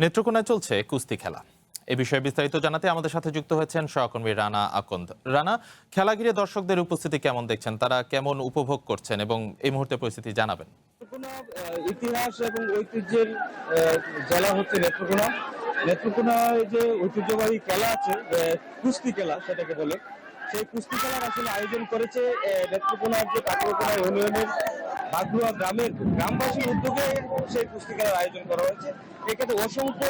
নেত্রকোনায় চলছে কুস্তি খেলা। এ বিষয়ে বিস্তারিত জানাতে আমাদের সাথে যুক্ত হয়েছেন সহকর্মী রানা আকন্দ। রানা, খেলা ঘিরে দর্শকদের উপস্থিতি কেমন দেখছেন, তারা কেমন উপভোগ করছেন এবং এই মুহূর্তে পরিস্থিতি জানাবেন। নেত্রকোনা ইতিহাস এবং ঐতিহ্যের জেলা হচ্ছে নেত্রকোনা। নেত্রকোনায় যে ঐতিহ্যবাহী খেলা আছে, কুস্তি খেলা সেটাকে বলে, সেই কুস্তি খেলার আসলে আয়োজন করেছে নেত্রকোনার যে কাকরকোনা ইউনিয়নের বাগরুয়া গ্রামের গ্রামবাসীর উদ্যোগে সেই কুস্তি খেলার আয়োজন করা হয়েছে। এক্ষেত্রে অসংখ্য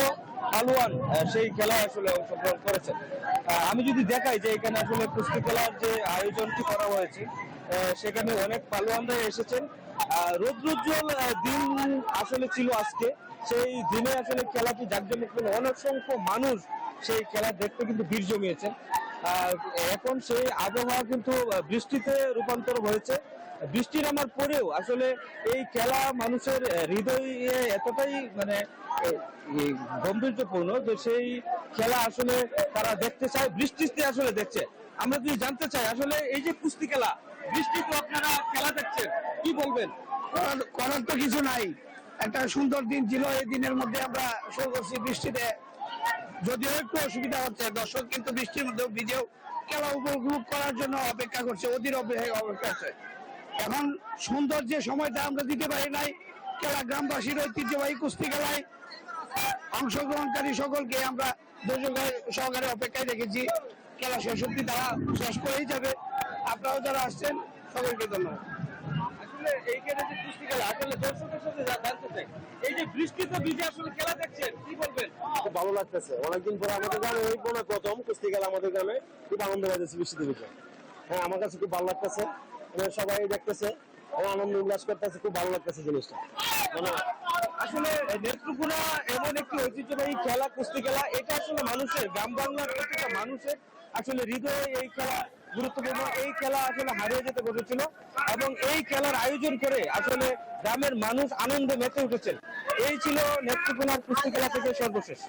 পালোয়ান সেই খেলায় আসলে অংশগ্রহণ করেছে। আমি যদি দেখাই যে এখানে আসলে কুস্তি খেলার যে আয়োজনটি করা হয়েছে, সেখানে অনেক পালোয়ানরা এসেছেন। রৌদ্রোজ্জ্বল দিন আসলে ছিল আজকে। সেই দিনে আসলে খেলাটি জাঁকজমকপূর্ণ, অনেক সংখ্যক মানুষ সেই খেলা দেখতে কিন্তু ভিড় জমিয়েছেন। এখন সেই আবহাওয়া কিন্তু বৃষ্টিতে রূপান্তর হয়েছে। বৃষ্টি নামার পরেও আসলে এই খেলা মানুষের হৃদয়ে এতটাই গম্ভীর্যপূর্ণ যে সেই খেলা আসলে তারা দেখতে চায়, বৃষ্টিতে আসলে দেখছে। আমরা যদি জানতে চাই আসলে এই যে কুস্তি খেলা, বৃষ্টিতে আপনারা খেলা দেখছেন, কি বলবেন? করার তো কিছু নাই, একটা সুন্দর দিন ছিল, এই দিনের মধ্যে আমরা শো করছি বৃষ্টিতে। যদিও একটু অসুবিধা হচ্ছে, দর্শক কিন্তু বৃষ্টির মধ্যে ভিজেও খেলা উপভোগ করার জন্য অপেক্ষা করছে, অধীর অপেক্ষা করছে। এখন সুন্দর যে সময়টা আমরা দিতে পারি নাই, খেলা গ্রামবাসীর ঐতিহ্যবাহী কুস্তি খেলায় অংশগ্রহণকারী সকলকে আমরা ধৈর্য সহকারে অপেক্ষায় রেখেছি। খেলা শেষ অব্দি তারা শেষ করেই যাবে। আপনারাও যারা আসছেন সকলকে ধন্যবাদ। আসলে এইখানে যে কুস্তি খেলা, আসলে দর্শকের সাথে জানতে চাই, এই যে বৃষ্টিতে ভিজে আসলে খেলা দেখছেন, কি বলবেন? খুব ভালো লাগতেছে, অনেকদিন পরে আমাদের গ্রামে এই প্রথম কুস্তি খেলা আমাদের গ্রামে, খুব আনন্দ পাইতেছি বৃষ্টিতে ভিজে। হ্যাঁ, আমার কাছে খুব ভালো লাগতেছে, সবাই দেখতেছে, আনন্দ উল্লাস করতেছে, খুব ভালো লাগতেছে জিনিসটা। আসলে নেত্রকোনা এমন একটি ঐতিহ্যবাহী খেলা, কুস্তি খেলা, এটা আসলে মানুষের, গ্রাম বাংলার প্রত্যেকটা মানুষের আসলে হৃদয়ে এই খেলা গুরুত্বপূর্ণ। এই খেলা আসলে হারিয়ে যেতে বসেছিল এবং এই খেলার আয়োজন করে আসলে গ্রামের মানুষ আনন্দে মেতে উঠেছেন। এই ছিল নেত্রকোনার কুস্তি খেলা থেকে সর্বশেষ।